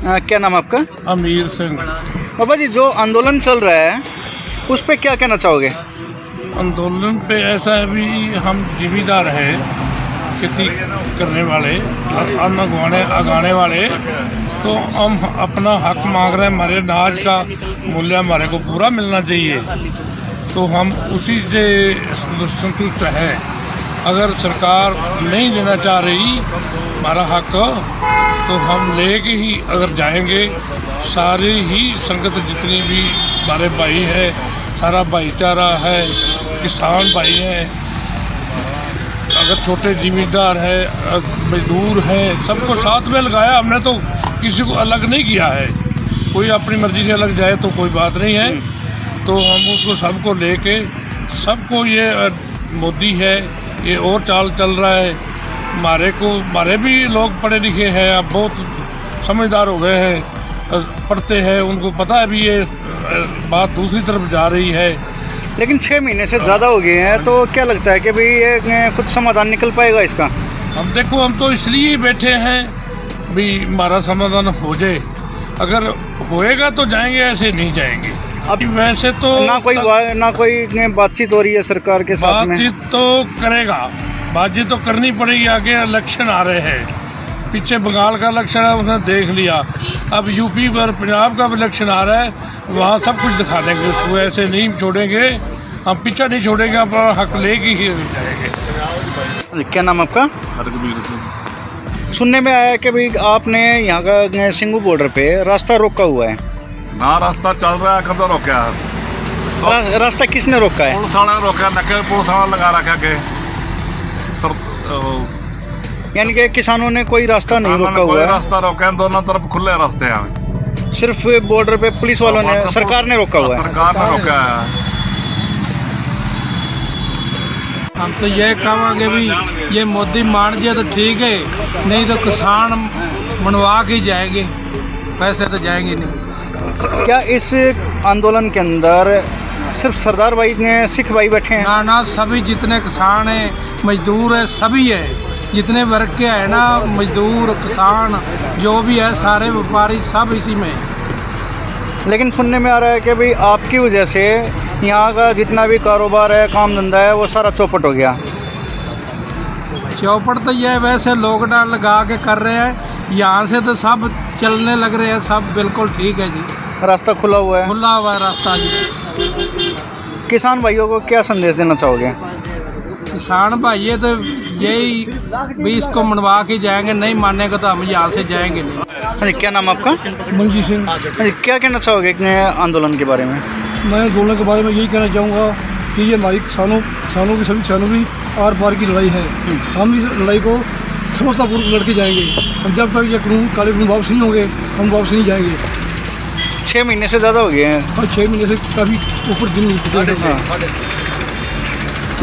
क्या नाम आपका? अमीर सिंह। बाबा जी, जो आंदोलन चल रहा है उस पे क्या कहना चाहोगे? आंदोलन पे ऐसा है भी हम जिम्मेदार हैं, खेती करने वाले, अन्न उगाने वाले, तो हम अपना हक मांग रहे हैं। हमारे अनाज का मूल्य हमारे को पूरा मिलना चाहिए, तो हम उसी से संतुष्ट हैं। अगर सरकार नहीं देना चाह रही हमारा हक, तो हम लेके ही अगर जाएंगे। सारी ही संगत जितनी भी हमारे भाई है, सारा भाईचारा है, किसान भाई हैं, अगर छोटे जिम्मेदार है, मजदूर हैं, सबको साथ में लगाया हमने। तो किसी को अलग नहीं किया है। कोई अपनी मर्जी से अलग जाए तो कोई बात नहीं है, तो हम उसको सबको लेके, सबको ये मोदी है ये और चाल चल रहा है। हमारे भी लोग पढ़े लिखे हैं, अब बहुत समझदार हो गए हैं, पढ़ते हैं, उनको पता है भी ये बात दूसरी तरफ जा रही है। लेकिन 6 महीने से ज़्यादा हो गए हैं, तो क्या लगता है कि भाई ये कुछ समाधान निकल पाएगा इसका? हम तो इसलिए ही बैठे हैं भी हमारा समाधान हो जाए। अगर होएगा तो जाएंगे, ऐसे नहीं जाएंगे। अब वैसे तो ना कोई बातचीत हो रही है सरकार के साथ में? बातचीत तो करेगा, बातचीत तो करनी पड़ेगी। आगे इलेक्शन आ रहे हैं, पीछे बंगाल का इलेक्शन है, उसने देख लिया। अब यूपी पर पंजाब का इलेक्शन आ रहा है, वहाँ सब कुछ दिखा देंगे उसको। ऐसे नहीं छोड़ेंगे, हम पीछा नहीं छोड़ेंगे, अपना हक लेके ही जाएंगे। क्या नाम आपका? हरकबीर सिंह। सुनने में आया कि भाई आपने यहाँ का सिंगू बॉर्डर पे रास्ता रोका हुआ है। हाँ, रास्ता चल रहा है, कदों रोका है? रास्ता किसने रोका है? पुलिस वाले ने रोका, नके पुलिस वाला लगा रखा के यानी कि किसानों ने कोई रास्ता नहीं रोका हुआ है? रास्ता रोका है, दोनों तरफ खुले रास्ते हैं। सिर्फ बॉर्डर पे पुलिस वालों ने, सरकार ने रोका हुआ है? सरकार ने रोका है। हम तो ये कहेंगे भी ये मोदी मान जाए तो ठीक है, नहीं तो किसान मनवा के जाएंगे, पैसे तो जाएंगे नहीं। क्या इस आंदोलन के अंदर सिर्फ सरदार भाई ने, सिख भाई बैठे हैं? ना, सभी जितने किसान हैं, मजदूर है, सभी है, जितने वर्ग के हैं ना, मजदूर, किसान, जो भी है, सारे व्यापारी सब इसी में। लेकिन सुनने में आ रहा है कि भाई आपकी वजह से यहाँ का जितना भी कारोबार है, काम धंधा है, वो सारा चौपट हो गया। चौपट तो ये वैसे लॉकडाउन लगा के कर रहे हैं, यहाँ से तो सब चलने लग रहे हैं, सब बिल्कुल ठीक है जी। रास्ता खुला हुआ है? खुला हुआ है रास्ता जी। किसान भाइयों को क्या संदेश देना चाहोगे? किसान भाई तो यही भी इसको मनवा के जाएंगे, नहीं मानेगा तो हम यहाँ से जाएंगे नहीं। हाँ जी, क्या नाम आपका? मनजीत सिंह। हाँ जी, क्या कहना चाहोगे आंदोलन के बारे में? मैं आंदोलन के बारे में यही कहना चाहूँगा कि ये हमारी किसानों की, सभी किसानों की आर पार की लड़ाई है। हम इस लड़ाई को समझतापूर्वक लड़के जाएंगे। हम जब तक ये कानून, काले कानून वापस नहीं होंगे, हम वापस नहीं जाएंगे। 6 महीने से ज़्यादा हो गए हैं? और 6 महीने से काफ़ी ऊपर दिन नहीं।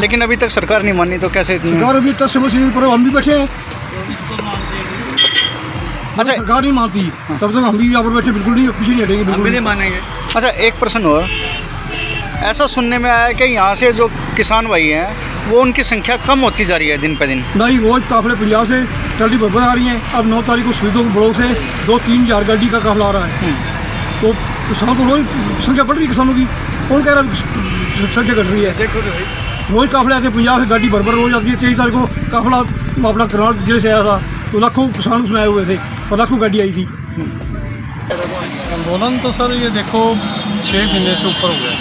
लेकिन अभी तक सरकार नहीं मानी, तो कैसे? सरकार अभी तक समझ पर हम भी बैठे हैं। अच्छा, सरकार नहीं मानती तब तक हम भी यहाँ पर बैठे बिल्कुल नहीं, पीछे नहीं हटेंगे, बिल्कुल नहीं मानेंगे। अच्छा, एक प्रश्न और, ऐसा सुनने में आया है कि यहाँ से जो किसान भाई हैं वो उनकी संख्या कम होती जा रही है दिन पे दिन? नहीं, रोज काफिले पंजाब से ट्रली भर आ रही हैं। अब 9 तारीख को शहीदों के ब्लॉक से 2-3 हज़ार गाड़ी का काफिला आ रहा है। तो किसानों को रोज संख्या बढ़ रही है, किसानों की। कौन कह रहा है संख्या घट रही है? रोज काफिले आते हैं पंजाब से, गाड़ी भर रोज आती है। 23 तारीख को काफिला अपना करनाल जिले से आया था, तो लाखों किसान उसमें आए हुए थे और लाखों गाड़ी आई थी। आंदोलन तो सर ये देखो 6 महीने से ऊपर हो गया,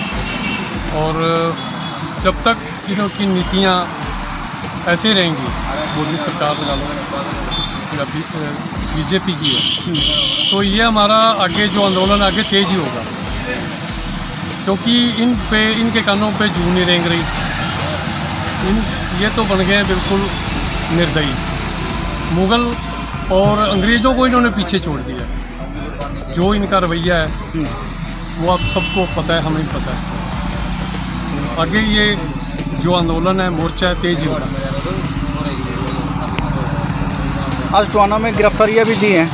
और जब तक इनकी नीतियाँ ऐसे रहेंगी, मोदी सरकार लगा लो या बीजेपी की है, तो ये हमारा आगे जो आंदोलन आगे तेज ही होगा, क्योंकि इनके कानों पे जूं नहीं रेंग रही। ये तो बन गए हैं बिल्कुल निर्दयी। मुग़ल और अंग्रेज़ों को इन्होंने पीछे छोड़ दिया। जो इनका रवैया है वो आप सबको पता है, हमें पता है। आगे ये जो आंदोलन है, मोर्चा है, तेज ही होगा। आज टोहाना में गिरफ्तारियाँ भी दी हैं?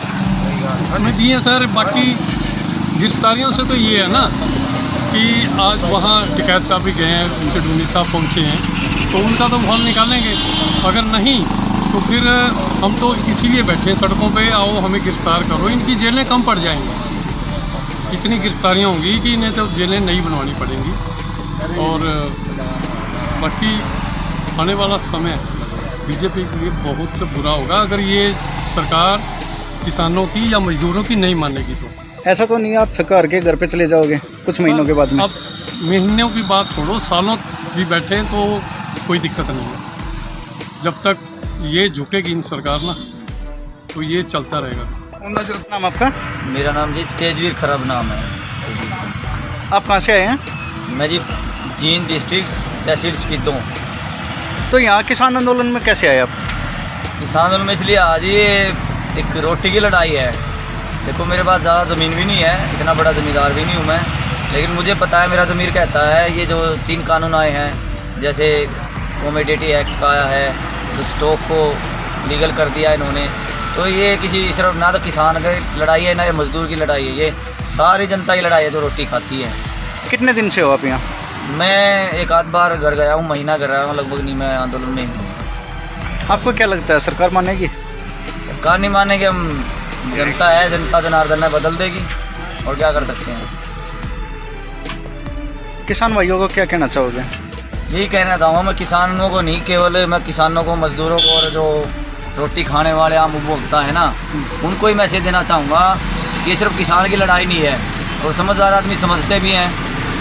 हमें दी हैं सर। बाकी गिरफ्तारियों से तो ये है ना कि आज वहाँ टिकैत साहब भी गए हैं, उनके ढूंढी साहब पहुँचे हैं, तो उनका तो हल निकालेंगे। अगर नहीं तो तो फिर हम तो इसीलिए बैठे हैं सड़कों पे, आओ हमें गिरफ्तार करो, इनकी जेलें कम पड़ जाएंगी। इतनी गिरफ्तारियाँ होंगी कि इन्हें तो जेलें नहीं बनवानी पड़ेंगी। और बाकी आने वाला समय बीजेपी के लिए बहुत बुरा होगा अगर ये सरकार किसानों की या मजदूरों की नहीं मानेगी तो। ऐसा तो नहीं आप थक हार के घर पे चले जाओगे कुछ महीनों के बाद में? अब महीनों की बात छोड़ो, सालों भी बैठे हैं तो कोई दिक्कत नहीं है। जब तक ये झुकेगी इन सरकार ना तो ये चलता रहेगा। नाम आपका? मेरा नाम जी तेजवीर खरब नाम है। आप कहाँ से आए हैं? मैं जी जींद डिस्ट्रिक्ट तहसील स्पीतों। तो यहाँ किसान आंदोलन में कैसे आए आप? किसान आंदोलन में इसलिए आज ये एक रोटी की लड़ाई है। देखो मेरे पास ज़्यादा ज़मीन भी नहीं है, इतना बड़ा ज़मींदार भी नहीं हूँ मैं, लेकिन मुझे पता है, मेरा ज़मीर कहता है ये जो 3 कानून आए हैं, जैसे कॉमोडिटी एक्ट का आया है, जो स्टॉक को लीगल कर दिया इन्होंने, तो ये किसी सिर्फ ना तो किसान की लड़ाई है ना ये मजदूर की लड़ाई है, ये सारी जनता की लड़ाई है जो रोटी खाती है। कितने दिन से हो आप यहाँ? मैं एक आध बार घर गया हूँ, महीना कर रहा हूँ लगभग, नहीं मैं आंदोलन में हूँ। आपको क्या लगता है सरकार मानेगी? सरकार नहीं मानेगी, हम जनता है, जनता जनार्दन है, बदल देगी, और क्या कर सकते हैं। किसान भाइयों को क्या कहना चाहोगे? यही कहना चाहूँगा मैं, किसानों को नहीं, केवल मैं किसानों को, मजदूरों को, और जो रोटी खाने वाले आम उपभोक्ता है ना, उनको ही मैसेज देना चाहूँगा कि ये सिर्फ किसान की लड़ाई नहीं है। और समझदार आदमी समझते भी हैं,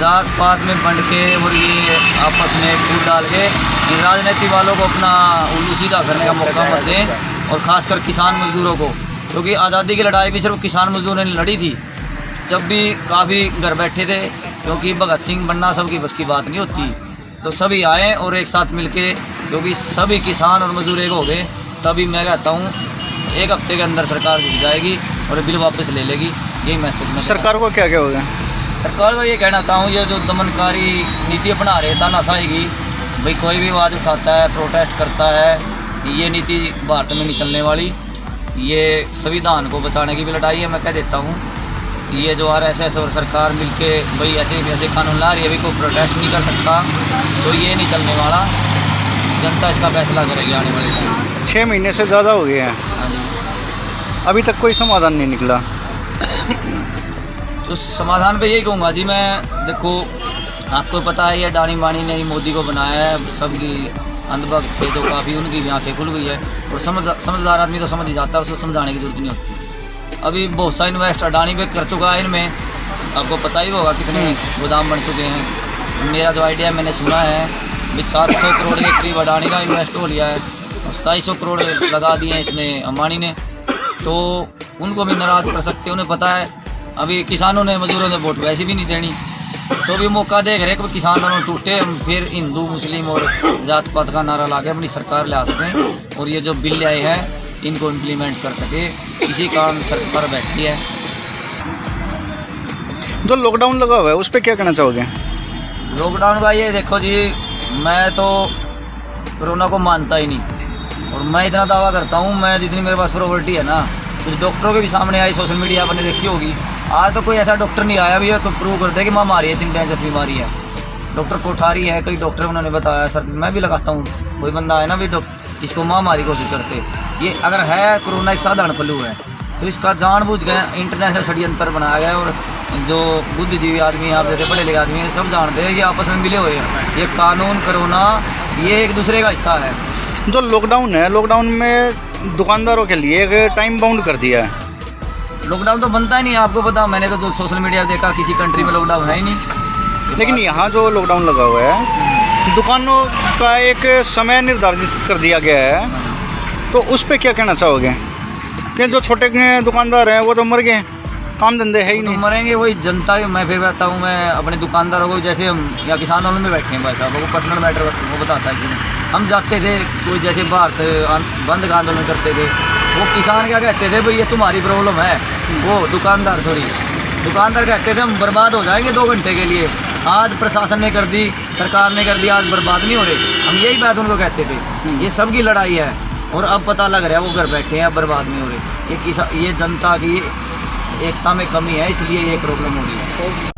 जात पात में बंट के और ये आपस में फूट डाल के इन राजनीति वालों को अपना उल्लू सीधा करने का मौका मत दें, और ख़ासकर किसान मजदूरों को, क्योंकि आज़ादी की लड़ाई भी सिर्फ किसान मजदूरों ने लड़ी थी। जब भी काफ़ी घर बैठे थे, क्योंकि भगत सिंह बनना सबकी बस की बात नहीं होती, तो सभी आए और एक साथ मिलके, क्योंकि सभी किसान और मजदूर एक हो गए, तभी मैं कहता हूँ 1 हफ्ते के अंदर सरकार झुक जाएगी और बिल वापस ले लेगी। यही मैसेज मैं सरकार को क्या कहोगे? सरकार को ये कहना चाहूँ, ये जो दमनकारी नीति अपना रहे, तानाशाही की, भाई कोई भी आवाज़ उठाता है, प्रोटेस्ट करता है, ये नीति भारत में नहीं चलने वाली। ये संविधान को बचाने की भी लड़ाई है, मैं कह देता हूँ। ये जो RSS और सरकार मिलके भाई ऐसे कानून ला रही है, अभी कोई प्रोटेस्ट नहीं कर सकता, तो ये नहीं चलने वाला। जनता इसका फैसला करेगी आने वाले टाइम। 6 महीने से ज़्यादा हो गए हैं, हाँ जी। अभी तक कोई समाधान नहीं निकला। तो समाधान पे यही कहूँगा जी मैं, देखो आपको पता है ये डाणी बाणी ने ही मोदी को बनाया है, सबकी अंधभक्त थे तो काफ़ी उनकी भी आँखें खुल गई है, और समझदार आदमी तो समझ ही जाता है, उसको समझाने की जरूरत नहीं होती। अभी बहुत सा इन्वेस्ट अडानी पे कर चुका है, इनमें आपको पता ही होगा कितने गोदाम बन चुके हैं। मेरा जो आइडिया मैंने सुना है भी 700 करोड़ के करीब अडानी का इन्वेस्ट हो लिया है, 2700 करोड़ लगा दिए हैं इसमें अंबानी ने, तो उनको भी नाराज़ कर सकते हैं। उन्हें पता है अभी किसानों ने, मजदूरों ने वोट वैसे भी नहीं देनी, तो भी मौका देख रहे कि किसान दोनों टूटे, हम फिर हिंदू मुस्लिम और जात पात का नारा ला के अपनी सरकार ला सकें, और ये जो बिल आए हैं इनको इम्प्लीमेंट कर सके, इसी कारण सरकार बैठी है। जो लॉकडाउन लगा हुआ है उस पर क्या कहना चाहोगे? लॉकडाउन का ये देखो जी, मैं तो कोरोना को मानता ही नहीं, और मैं इतना दावा करता हूँ, मैं जितनी मेरे पास प्रॉपर्टी है ना, कुछ डॉक्टरों के भी सामने आई, सोशल मीडिया पर देखी होगी, आज तो कोई ऐसा डॉक्टर नहीं आया भी है तो प्रूव कर दे कि महामारी है, इतनी डेंजरस बीमारी है। डॉक्टर कोठारी है, कई डॉक्टर उन्होंने बताया, सर मैं भी लगाता हूँ, कोई बंदा है ना भी इसको महामारी घोषित करते, ये अगर है कोरोना एक साधारण फ्लू है, तो इसका जानबूझ के इंटरनेशनल षड्यंत्र बनाया गया, और जो बुद्धिजीवी आदमी आप जैसे पढ़े लिखे आदमी हैं सब जानते हैं, ये आपस में मिले हुए हैं, ये कानून कोरोना ये एक दूसरे का हिस्सा है। जो लॉकडाउन है, लॉकडाउन में दुकानदारों के लिए एक टाइम बाउंड कर दिया है। लॉकडाउन तो बनता ही नहीं, आपको पता, मैंने तो जो सोशल मीडिया देखा किसी कंट्री में लॉकडाउन है ही नहीं, लेकिन यहाँ जो लॉकडाउन लगा हुआ है, दुकानों का एक समय निर्धारित कर दिया गया है, तो उस पर क्या कहना चाहोगे? कि जो छोटे दुकानदार हैं वो तो मर गए, काम धंधे है ही तो नहीं। मरेंगे वही जनता के। मैं फिर कहता हूँ, मैं अपने दुकानदारों को, जैसे हम या किसान आंदोलन में बैठे हैं, भाई साहब वो पर्सनल मैटर वो बताता है कि हम जाते थे, कोई जैसे भारत बंद का आंदोलन करते थे, वो किसान क्या कहते थे, भाई ये तुम्हारी प्रॉब्लम है, वो दुकानदार कहते थे हम बर्बाद हो जाएंगे 2 घंटे के लिए। आज प्रशासन ने कर दी, सरकार ने कर दी, आज बर्बाद नहीं हो रहे, हम यही बात उनको कहते थे। ये सबकी लड़ाई है, और अब पता लग रहा है वो घर बैठे हैं, अब बर्बाद नहीं हो रहे। ये जनता की एकता में कमी है, इसलिए ये प्रॉब्लम हो रही है।